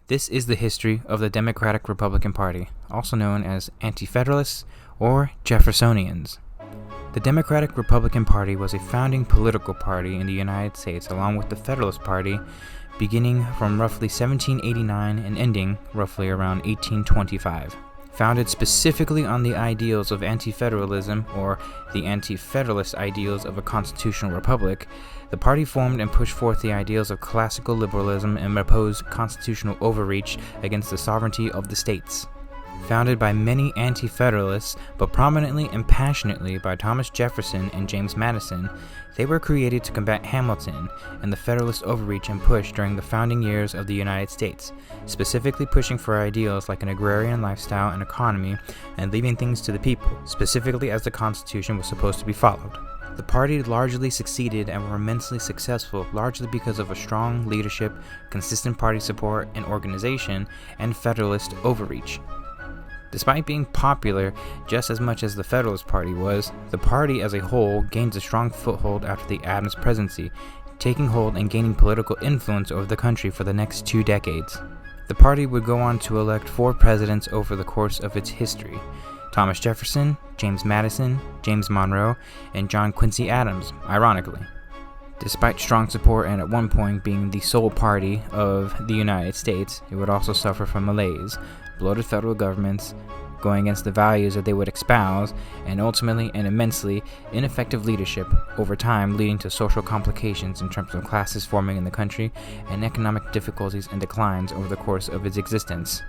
This is the history of the Democratic Republican Party, also known as Anti-Federalists or Jeffersonians. The Democratic Republican Party was a founding political party in the United States along with the Federalist Party, beginning from roughly 1789 and ending roughly around 1825. Founded specifically on the ideals of anti-federalism or the anti-federalist ideals of a constitutional republic, the party formed and pushed forth the ideals of classical liberalism and opposed constitutional overreach against the sovereignty of the states. Founded by many anti-federalists, but prominently and passionately by Thomas Jefferson and James Madison, they were created to combat Hamilton and the Federalist overreach and push during the founding years of the United States, specifically pushing for ideals like an agrarian lifestyle and economy and leaving things to the people, specifically as the Constitution was supposed to be followed. The party largely succeeded and were immensely successful, largely because of a strong leadership, consistent party support and organization, and Federalist overreach. Despite being popular just as much as the Federalist Party was, the party as a whole gained a strong foothold after the Adams presidency, taking hold and gaining political influence over the country for the next 2 decades. The party would go on to elect 4 presidents over the course of its history: Thomas Jefferson, James Madison, James Monroe, and John Quincy Adams, ironically. Despite strong support and at one point being the sole party of the United States, it would also suffer from malaise, bloated federal governments, going against the values that they would espouse, and ultimately an immensely ineffective leadership over time, leading to social complications in terms of classes forming in the country and economic difficulties and declines over the course of its existence.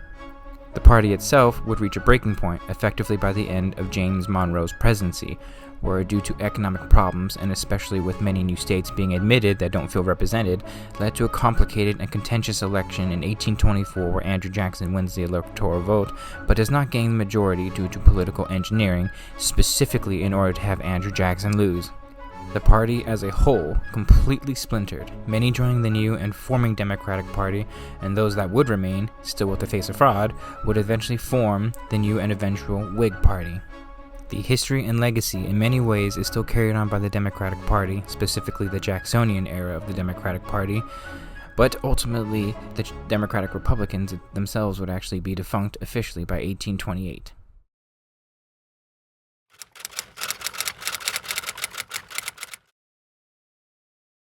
The party itself would reach a breaking point effectively by the end of James Monroe's presidency, where due to economic problems, and especially with many new states being admitted that don't feel represented, led to a complicated and contentious election in 1824 where Andrew Jackson wins the electoral vote, but does not gain the majority due to political engineering, specifically in order to have Andrew Jackson lose. The party as a whole completely splintered, many joining the new and forming Democratic Party, and those that would remain, still with the face of fraud, would eventually form the new and eventual Whig Party. The history and legacy in many ways is still carried on by the Democratic Party, specifically the Jacksonian era of the Democratic Party, but ultimately the Democratic Republicans themselves would actually be defunct officially by 1828.